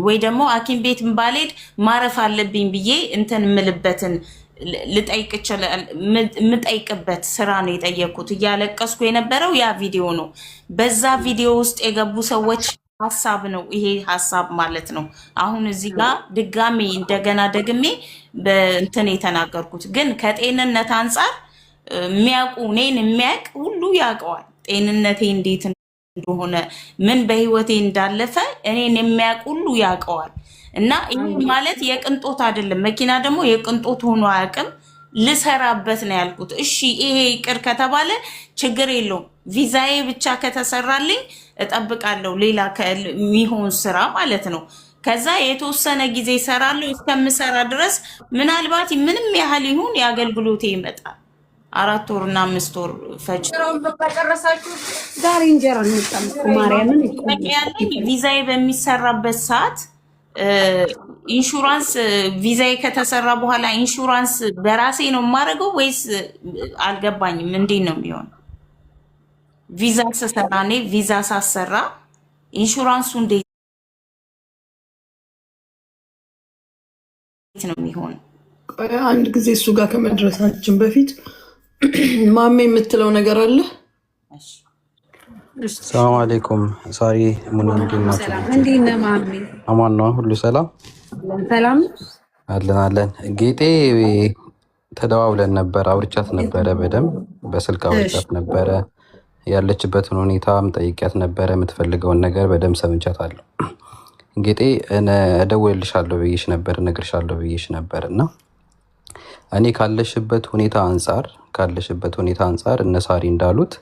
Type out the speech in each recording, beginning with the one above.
ወይ ደግሞ ሐኪም ቤት ባልሄድ ማረፍ አለብኝ ብዬ እንትን ምልበትን ምጠይቅበት ስራ ነው የጠየኩት። እያለቀስኩ የነበረው ያ ቪዲዮ ነው። በዛ ቪዲዮ ውስጥ የገቡ ሰዎች ሀሳብ ነው ይሄ ሀሳብ ማለት ነው። አሁን እዚህ ጋር ድጋሜ እንደገና ደግሜ በእንትን የተናገርኩት ግን ከጤንነት አንጻር የሚያውቁ እኔን የሚያውቅ ሁሉ ያውቀዋል። ጤንነቴ እንዴት እንደሆነ ምን በህይወቴ እንዳለፈ እኔን የሚያውቅ ሁሉ ያውቀዋል። እና ይሄ ማለት የቅንጦት አይደለም። መኪና ደግሞ የቅንጦት ሆኖ አያውቅም። ልሰራበት ነው ያልኩት። እሺ ይሄ ይቅር ከተባለ ችግር የለውም። ቪዛዬ ብቻ ከተሰራልኝ እጠብቃለሁ ሌላ የሚሆን ስራ ማለት ነው። ከዛ የተወሰነ ጊዜ እሰራለሁ። እስከምሰራ ድረስ ምናልባት ምንም ያህል ይሁን የአገልግሎቴ ይመጣል። 4 ወርና 5 ወር ፈጅ ዛሬ እንጀራ እንጠምቁ ማርያምን ቪዛዬ በሚሰራበት ሰዓት ኢንሹራንስ ቪዛዬ ከተሰራ በኋላ ኢንሹራንስ በራሴ ነው የማደርገው ወይስ አልገባኝም። እንዴት ነው የሚሆነው? ቪዛ ስሰራ እኔ ቪዛ ሳሰራ ኢንሹራንሱ እንዴት ነው የሚሆነው? አንድ ጊዜ እሱ ጋር ከመድረሳችን በፊት ማሜ የምትለው ነገር አለ። ሰላም አለይኩም ሳሪ ሙና እንደናችሁ? እንዴት ነህ ማሜ? አማን ነው ሁሉ ሰላም? ሰላም አለን። ጌጤ ተደዋውለን ነበር፣ አውርቻት ነበረ፣ በደንብ በስልክ አውርቻት ነበረ። ያለችበትን ሁኔታም ጠይቂያት ነበረ። የምትፈልገውን ነገር በደንብ ሰምቻታለሁ። ጌጤ እደውልልሻለሁ ብዬሽ ነበር፣ እነግርሻለሁ ብዬሽ ነበር እና እኔ ካለሽበት ሁኔታ አንጻር እነ ሳሪ እንዳሉት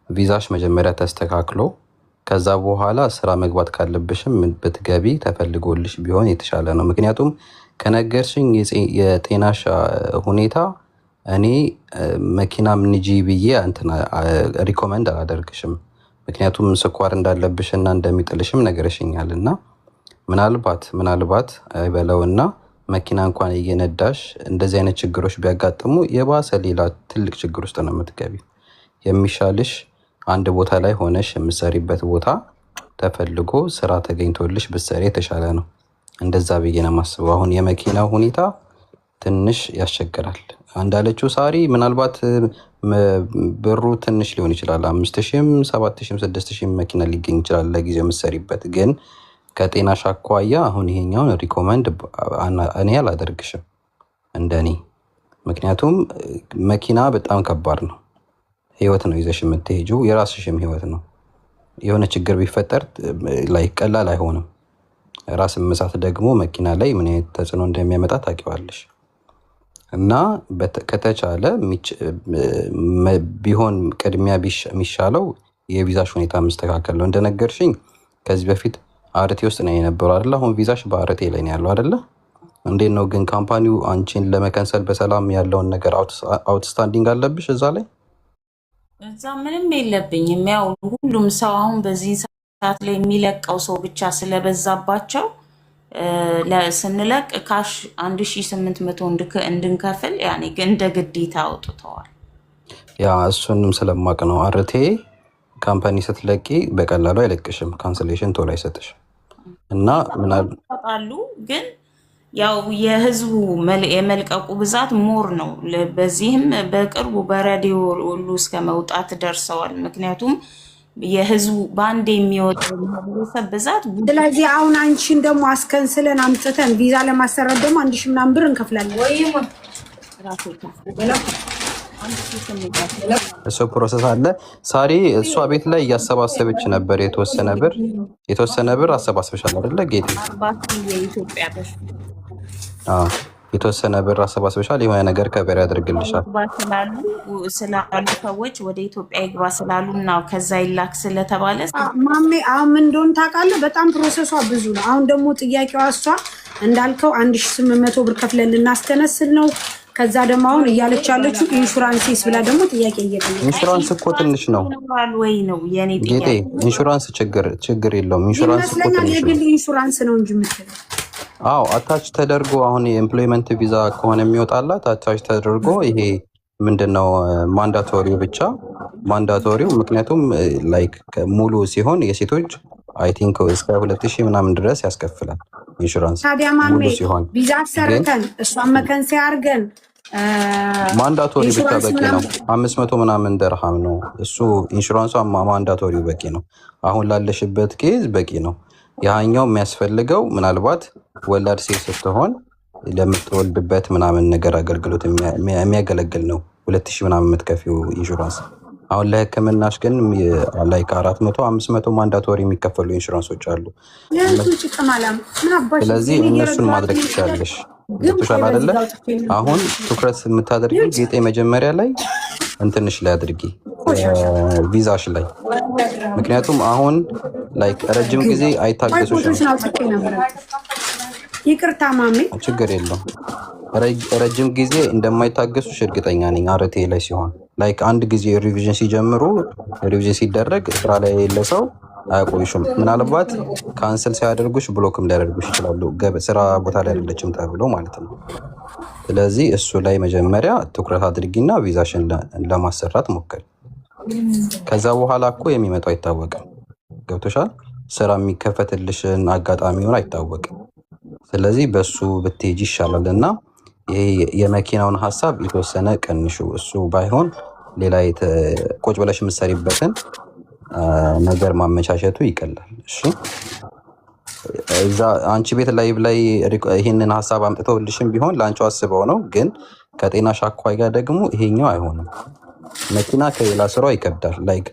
ቪዛሽ መጀመሪያ ተስተካክሎ ከዛ በኋላ ስራ መግባት ካለብሽም ብትገቢ ተፈልጎልሽ ቢሆን የተሻለ ነው። ምክንያቱም ከነገርሽኝ የጤናሽ ሁኔታ እኔ መኪናም ንጂ ብዬ ሪኮመንድ አላደርግሽም። ምክንያቱም ስኳር እንዳለብሽና እንደሚጥልሽም ነገርሽኛል እና ምናልባት አይበለውና መኪና እንኳን እየነዳሽ እንደዚህ አይነት ችግሮች ቢያጋጥሙ የባሰ ሌላ ትልቅ ችግር ውስጥ ነው የምትገቢ። የሚሻልሽ አንድ ቦታ ላይ ሆነሽ የምትሰሪበት ቦታ ተፈልጎ ስራ ተገኝቶልሽ ብትሰሪ የተሻለ ነው። እንደዛ ብዬ ነው የማስበው። አሁን የመኪናው ሁኔታ ትንሽ ያስቸግራል። እንዳለችው ሳሪ ምናልባት ብሩ ትንሽ ሊሆን ይችላል። 5000፣ 7000፣ 6000 መኪና ሊገኝ ይችላል ለጊዜው የምትሰሪበት። ግን ከጤናሽ አኳያ አሁን ይሄኛውን ሪኮመንድ እኔ አላደርግሽም እንደኔ። ምክንያቱም መኪና በጣም ከባድ ነው። ህይወት ነው ይዘሽ የምትሄጂው፣ የራስሽም ህይወት ነው። የሆነ ችግር ቢፈጠር ላይ ቀላል አይሆንም። ራስ መሳት ደግሞ መኪና ላይ ምን አይነት ተጽዕኖ እንደሚያመጣ ታውቂዋለሽ። እና ከተቻለ ቢሆን ቅድሚያ የሚሻለው የቪዛሽ ሁኔታ መስተካከል ነው። እንደነገርሽኝ ከዚህ በፊት አርቴ ውስጥ ነው የነበረው አይደል? አሁን ቪዛሽ በአርቴ ላይ ነው ያለው አይደለ? እንዴት ነው ግን ካምፓኒው አንቺን ለመከንሰል በሰላም ያለውን ነገር አውትስታንዲንግ አለብሽ እዛ ላይ? እዛ ምንም የለብኝም። ያው ሁሉም ሰው አሁን በዚህ ሰዓት ላይ የሚለቀው ሰው ብቻ ስለበዛባቸው ስንለቅ ካሽ 1800 እንድንከፍል ያኔ እንደ ግዴታ አውጥተዋል። ያ እሱንም ስለማቅ ነው። አርቴ ካምፓኒ ስትለቂ በቀላሉ አይለቅሽም፣ ካንስሌሽን ቶሎ አይሰጥሽም። እና ምናልባሉ ግን ያው የህዝቡ የመልቀቁ ብዛት ሞር ነው። በዚህም በቅርቡ በሬዲዮ ሁሉ እስከ መውጣት ደርሰዋል። ምክንያቱም የህዝቡ በአንድ የሚወጣው ማህበረሰብ ብዛት። ስለዚህ አሁን አንቺን ደግሞ አስከንስለን አምጥተን ቪዛ ለማሰራት ደግሞ 1000 ምናምን ብር እንከፍላለን። እሱ ፕሮሰስ አለ። ሳሪ እሷ ቤት ላይ እያሰባሰበች ነበር። የተወሰነ ብር አሰባስበሻል አይደለ ጌጤ? የተወሰነ ብር አሰባስበሻል። የሆነ ነገር ከበር ያደርግልሻል ስላሉ ሰዎች ወደ ኢትዮጵያ ይግባ ስላሉ እና ከዛ ይላክ ስለተባለ ማሜ አሁን ምን እንደሆነ ታውቃለህ? በጣም ፕሮሰሷ ብዙ ነው። አሁን ደግሞ ጥያቄዋ እሷ እንዳልከው 1800 ብር ከፍለን ልናስተነስል ነው። ከዛ ደግሞ አሁን እያለች ያለችው ኢንሹራንስስ ብላ ደግሞ ጥያቄ እየጠየቀች። ኢንሹራንስ እኮ ትንሽ ነው ወይ ነው የኔ ጥያቄ። ኢንሹራንስ ችግር የለውም። ኢንሹራንስ እኮ ትንሽ ነው። የግል ኢንሹራንስ ነው እንጂ የምትለው። አዎ አታች ተደርጎ አሁን የኤምፕሎይመንት ቪዛ ከሆነ የሚወጣላት አታች ተደርጎ ይሄ ምንድነው ማንዳቶሪው ብቻ ማንዳቶሪው ምክንያቱም ላይክ ሙሉ ሲሆን የሴቶች አይ ቲንክ እስከ 2000 ምናምን ድረስ ያስከፍላል ኢንሹራንስ ታዲያ ማሜ ቪዛ ሰርተን እሷን መከንሴ አድርገን ማንዳቶሪ ብቻ በቂ ነው 500 ምናምን ደርሃም ነው እሱ ኢንሹራንሷ ማንዳቶሪው በቂ ነው አሁን ላለሽበት ኬዝ በቂ ነው ያኛው የሚያስፈልገው ምናልባት ወላድ ሴት ስትሆን ለምትወልድበት ምናምን ነገር አገልግሎት የሚያገለግል ነው 2000 ምናምን የምትከፊው ኢንሹራንስ አሁን ለህክምናሽ ግን ላይክ 400 500 ማንዳቶሪ የሚከፈሉ ኢንሹራንሶች አሉ ስለዚህ እነሱን ማድረግ ትችላለሽ ገብቶሻል አይደለ አሁን ትኩረት የምታደርጊው ጌጤ መጀመሪያ ላይ እንትንሽ ላይ አድርጊ ቪዛሽ ላይ ምክንያቱም አሁን ላይክ ረጅም ጊዜ አይታገሱሽም ይቅርታ ማሜ ችግር የለም ረጅም ጊዜ እንደማይታገሱሽ እርግጠኛ ነኝ አርቴ ላይ ሲሆን ላይክ አንድ ጊዜ ሪቪዥን ሲጀምሩ ሪቪዥን ሲደረግ ስራ ላይ የሌለ ሰው አያቆይሽም ምናልባት ካንሰል ሲያደርጉሽ ብሎክም ሊያደርጉሽ ይችላሉ ስራ ቦታ ላይ አይደለችም ተብሎ ማለት ነው ስለዚህ እሱ ላይ መጀመሪያ ትኩረት አድርጊና ቪዛሽን ለማሰራት ሞክሪ ከዛ በኋላ እኮ የሚመጣው አይታወቅም ገብቶሻል ስራ የሚከፈትልሽን አጋጣሚውን አይታወቅም ስለዚህ በሱ ብትሄጂ ይሻላል እና ይሄ የመኪናውን ሐሳብ የተወሰነ ቀንሹ እሱ ባይሆን ሌላ ቁጭ ብለሽ የምትሰሪበትን ነገር ማመቻቸቱ ይቀላል እሺ እዛ አንቺ ቤት ላይ ይሄንን ሐሳብ አምጥተውልሽም ቢሆን ላንቺው አስበው ነው ግን ከጤና ሻኳይ ጋር ደግሞ ይሄኛው አይሆንም መኪና ከሌላ ስራው ይከብዳል ላይክ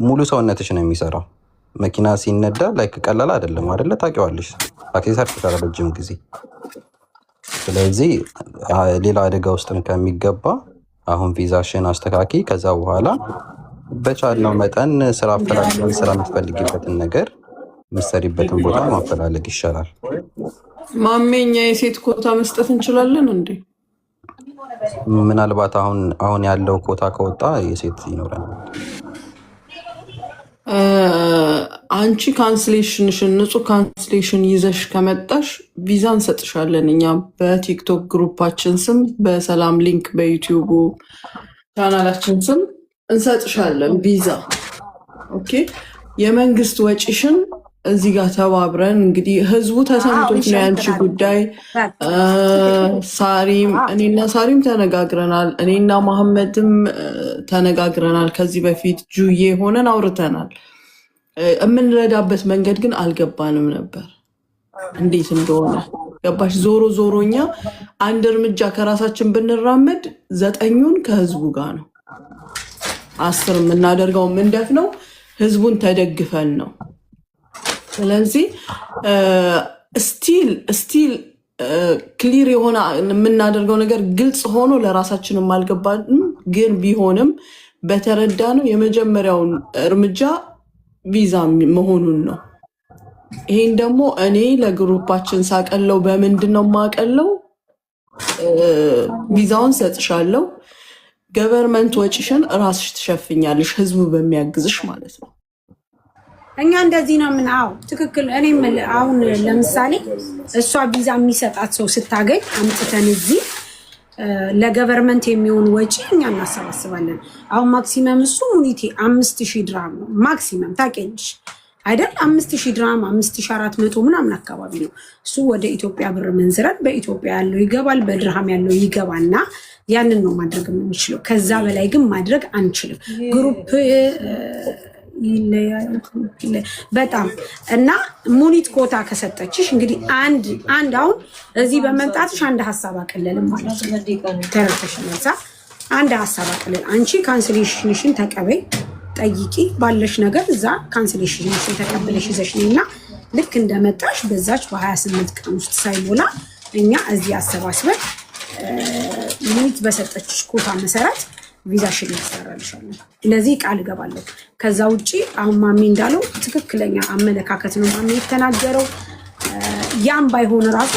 ሙሉ ሰውነትሽ ነው የሚሰራው መኪና ሲነዳ ላይክ ቀላል አይደለም አይደለ ታውቂዋለሽ ታክሲ ሰርተሻል ረጅም ጊዜ ስለዚህ ሌላ አደጋ ውስጥም ከሚገባ አሁን ቪዛሽን አስተካኪ ከዛ በኋላ በቻልነው መጠን ስራ አፈላልገን ስራ የምትፈልጊበትን ነገር የምትሰሪበትን ቦታ ማፈላለግ ይሻላል ማሜኛ የሴት ኮታ መስጠት እንችላለን እንዴ ምናልባት አሁን ያለው ኮታ ከወጣ የሴት ይኖረናል አንቺ ካንስሌሽንሽን ንጹህ ካንስሌሽን ይዘሽ ከመጣሽ ቪዛ እንሰጥሻለን እኛ በቲክቶክ ግሩፓችን ስም በሰላም ሊንክ በዩቲዩብ ቻናላችን ስም እንሰጥሻለን ቪዛ ኦኬ የመንግስት ወጪሽን እዚህ ጋር ተባብረን እንግዲህ ህዝቡ ተሰምቶት ነው ያንቺ ጉዳይ ሳሪም እኔና ሳሪም ተነጋግረናል እኔና መሐመድም ተነጋግረናል ከዚህ በፊት ጁዬ ሆነን አውርተናል የምንረዳበት መንገድ ግን አልገባንም ነበር እንዴት እንደሆነ ገባሽ ዞሮኛ አንድ እርምጃ ከራሳችን ብንራመድ 9ኙን ከህዝቡ ጋር ነው 10 የምናደርገው ምንደፍ ነው ህዝቡን ተደግፈን ነው ስለዚህ ስቲል ክሊር የሆነ የምናደርገው ነገር ግልጽ ሆኖ ለራሳችንም አልገባንም ግን ቢሆንም በተረዳ ነው የመጀመሪያውን እርምጃ ቪዛ መሆኑን ነው ይሄን ደግሞ እኔ ለግሩፓችን ሳቀለው በምንድነው ማቀለው ቪዛውን ሰጥሻለሁ ገቨርንመንት ወጪሽን ራስሽ ትሸፍኛለሽ ህዝቡ በሚያግዝሽ ማለት ነው እኛ እንደዚህ ነው ምናው ትክክል እኔም አሁን ለምሳሌ እሷ ቪዛ የሚሰጣት ሰው ስታገኝ አምጥተን እዚህ ለገቨርንመንት የሚሆን ወጪ እኛ እናሰባስባለን አሁን ማክሲመም እሱ ሙኒቲ 5000 ድርሃም ነው ማክሲመም ታውቂያለሽ አይደል 5000 ድርሃም 5400 ምናምን አካባቢ ነው እሱ ወደ ኢትዮጵያ ብር መንዝረን በኢትዮጵያ ያለው ይገባል በድርሃም ያለው ይገባና ያንን ነው ማድረግ የምንችለው ከዛ በላይ ግን ማድረግ አንችልም ግሩፕ በጣም እና ሙኒት ኮታ ከሰጠችሽ እንግዲህ አንድ አሁን እዚህ በመምጣትሽ አንድ ሐሳብ አቀለልም ማለት ነው ተረፈሽ ነሳ አንድ ሐሳብ አቀለል አንቺ ካንስሌሽንሽን ተቀበይ ጠይቂ ባለሽ ነገር እዛ ካንስሌሽንሽን ተቀበለሽ ይዘሽኝና ልክ እንደመጣሽ በዛች በ28 ቀን ውስጥ ሳይሞላ እኛ እዚህ አሰባስበን ሙኒት በሰጠችሽ ኮታ መሰረት ቪዛሽን ያሰራልሻለሁ ለዚህ ቃል ገባለሁ ከዛ ውጪ አሁን ማሚ እንዳለው ትክክለኛ አመለካከት ነው ማሚ የተናገረው ያም ባይሆን ራሱ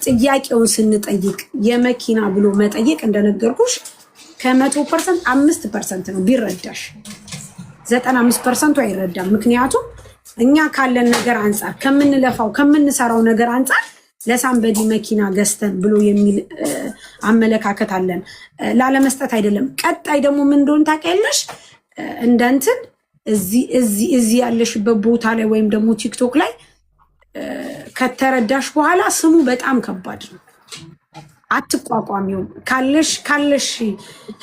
ጥያቄውን ስንጠይቅ የመኪና ብሎ መጠየቅ እንደነገርኩሽ ከ100% 5% ነው ቢረዳሽ 95% አይረዳም ምክንያቱም እኛ ካለን ነገር አንፃር ከምንለፋው ከምንሰራው ነገር አንፃር ለሳምበዲ መኪና ገዝተን ብሎ የሚል አመለካከት አለን። ላለመስጠት አይደለም። ቀጣይ ደግሞ ምን እንደሆነ ታውቂያለሽ? እንደንትን እዚህ ያለሽበት ቦታ ላይ ወይም ደግሞ ቲክቶክ ላይ ከተረዳሽ በኋላ ስሙ በጣም ከባድ ነው። አትቋቋሚውም። ካለሽ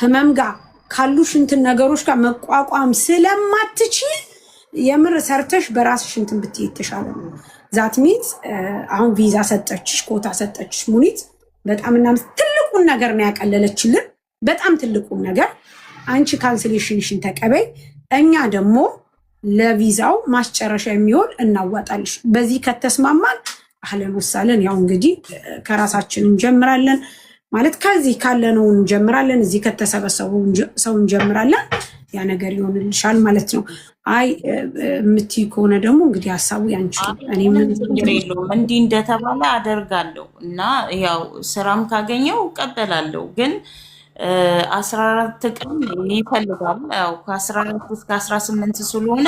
ህመም ጋር ካሉሽ እንትን ነገሮች ጋር መቋቋም ስለማትች የምር ሰርተሽ በራስሽ እንትን ብትይ የተሻለ ነው። ዛት ሚንስ አሁን ቪዛ ሰጠችሽ፣ ኮታ ሰጠችሽ ሙኒት በጣም እና ትልቁን ነገር ነው ያቀለለችልን። በጣም ትልቁን ነገር አንቺ ካንስሌሽንሽን ተቀበይ፣ እኛ ደግሞ ለቪዛው ማስጨረሻ የሚሆን እናዋጣልሽ። በዚህ ከተስማማን አህለን ወሳለን። ያው እንግዲህ ከራሳችን እንጀምራለን ማለት ከዚህ ካለነው እንጀምራለን፣ እዚህ ከተሰበሰቡ ሰው እንጀምራለን። ያ ነገር ይሆንልሻል ማለት ነው። አይ የምትይ ከሆነ ደግሞ እንግዲህ ሀሳቡ ያንቺ እኔ ምን የለውም። እንዲህ እንደተባለ አደርጋለሁ እና ያው ስራም ካገኘው እቀበላለሁ። ግን 14 ቀን ይፈልጋል። ያው ከ14 እስከ 18 ስለሆነ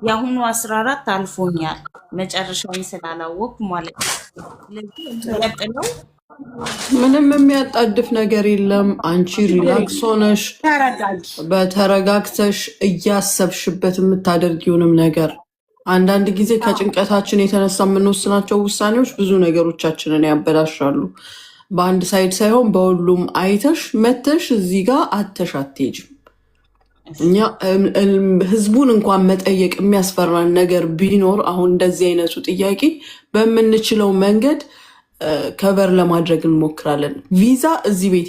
የአሁኑ 14 አልፎኛል መጨረሻውን ስላላወቅኩ ማለት ነው። ስለዚህ የሚቀጥለው ምንም የሚያጣድፍ ነገር የለም። አንቺ ሪላክስ ሆነሽ በተረጋግተሽ እያሰብሽበት የምታደርጊውንም ነገር አንዳንድ ጊዜ ከጭንቀታችን የተነሳ የምንወስናቸው ውሳኔዎች ብዙ ነገሮቻችንን ያበላሻሉ። በአንድ ሳይድ ሳይሆን በሁሉም አይተሽ መተሽ እዚህ ጋር አተሽ አትሄጂም። እኛ ህዝቡን እንኳን መጠየቅ የሚያስፈራን ነገር ቢኖር አሁን እንደዚህ አይነቱ ጥያቄ በምንችለው መንገድ ከበር ለማድረግ እንሞክራለን። ቪዛ እዚህ ቤት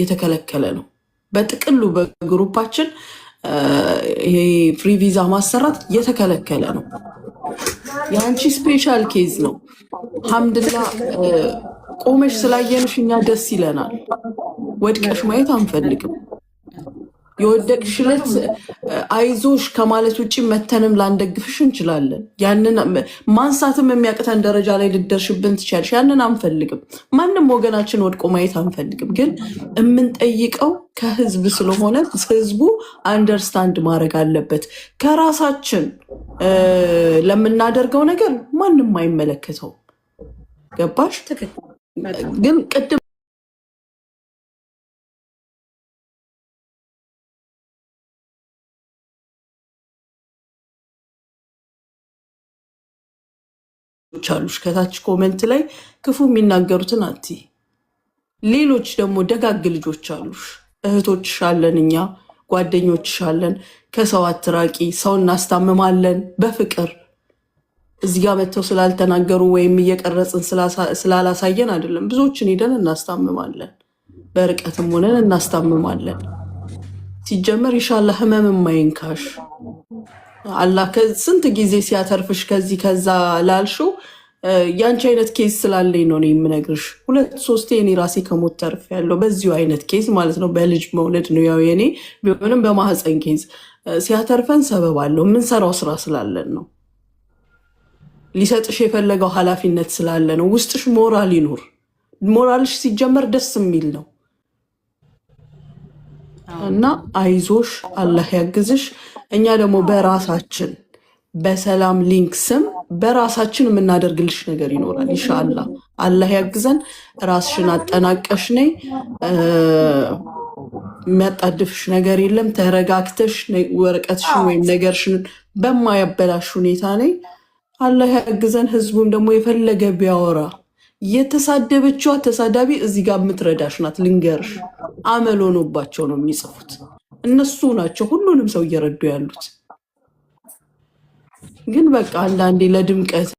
የተከለከለ ነው። በጥቅሉ በግሩፓችን ይሄ ፍሪ ቪዛ ማሰራት የተከለከለ ነው። የአንቺ ስፔሻል ኬዝ ነው። ሐምድላ ቆመሽ ስላየንሽ እኛ ደስ ይለናል። ወድቀሽ ማየት አንፈልግም። የወደቅሽለት አይዞሽ ከማለት ውጭ መተንም ላንደግፍሽ እንችላለን። ያንን ማንሳትም የሚያቅተን ደረጃ ላይ ልደርሽብን ትችያለሽ። ያንን አንፈልግም። ማንም ወገናችን ወድቆ ማየት አንፈልግም። ግን የምንጠይቀው ከህዝብ ስለሆነ ህዝቡ አንደርስታንድ ማድረግ አለበት። ከራሳችን ለምናደርገው ነገር ማንም አይመለከተው። ገባሽ? ግን ቅድም አሉሽ ከታች ኮመንት ላይ ክፉ የሚናገሩትን አቲ ሌሎች ደግሞ ደጋግ ልጆች አሉሽ፣ እህቶችሽ አለን፣ እኛ ጓደኞችሽ አለን። ከሰው አትራቂ። ሰው እናስታምማለን በፍቅር እዚህ ጋር መጥተው ስላልተናገሩ ወይም እየቀረጽን ስላላሳየን አይደለም። ብዙዎችን ሄደን እናስታምማለን፣ በርቀትም ሆነን እናስታምማለን። ሲጀመር ኢንሻላህ ህመም የማይንካሽ አላህ ስንት ጊዜ ሲያተርፍሽ ከዚህ ከዛ ላልሽው ያንቺ አይነት ኬዝ ስላለኝ ነው የምነግርሽ። 2-3 እኔ ራሴ ከሞት ተርፍ ያለው በዚሁ አይነት ኬዝ ማለት ነው። በልጅ መውለድ ነው ያው የኔ ቢሆንም በማህፀን ኬዝ ሲያተርፈን ሰበብ አለው። የምንሰራው ስራ ስላለን ነው። ሊሰጥሽ የፈለገው ኃላፊነት ስላለ ነው። ውስጥሽ ሞራል ይኑር። ሞራልሽ ሲጀመር ደስ የሚል ነው እና አይዞሽ፣ አላህ ያግዝሽ። እኛ ደግሞ በራሳችን በሰላም ሊንክ ስም በራሳችን የምናደርግልሽ ነገር ይኖራል ኢንሻአላህ። አላህ ያግዘን። ራስሽን አጠናቀሽ ነይ። የሚያጣድፍሽ ነገር የለም። ተረጋግተሽ ወረቀትሽን ወይም ነገርሽን በማያበላሽ ሁኔታ ነይ። አላህ ያግዘን። ህዝቡም ደግሞ የፈለገ ቢያወራ የተሳደበችዋ ተሳዳቢ እዚህ ጋር የምትረዳሽ ናት። ልንገርሽ፣ አመል ሆኖባቸው ነው የሚጽፉት። እነሱ ናቸው ሁሉንም ሰው እየረዱ ያሉት። ግን በቃ አንዳንዴ ለድምቀት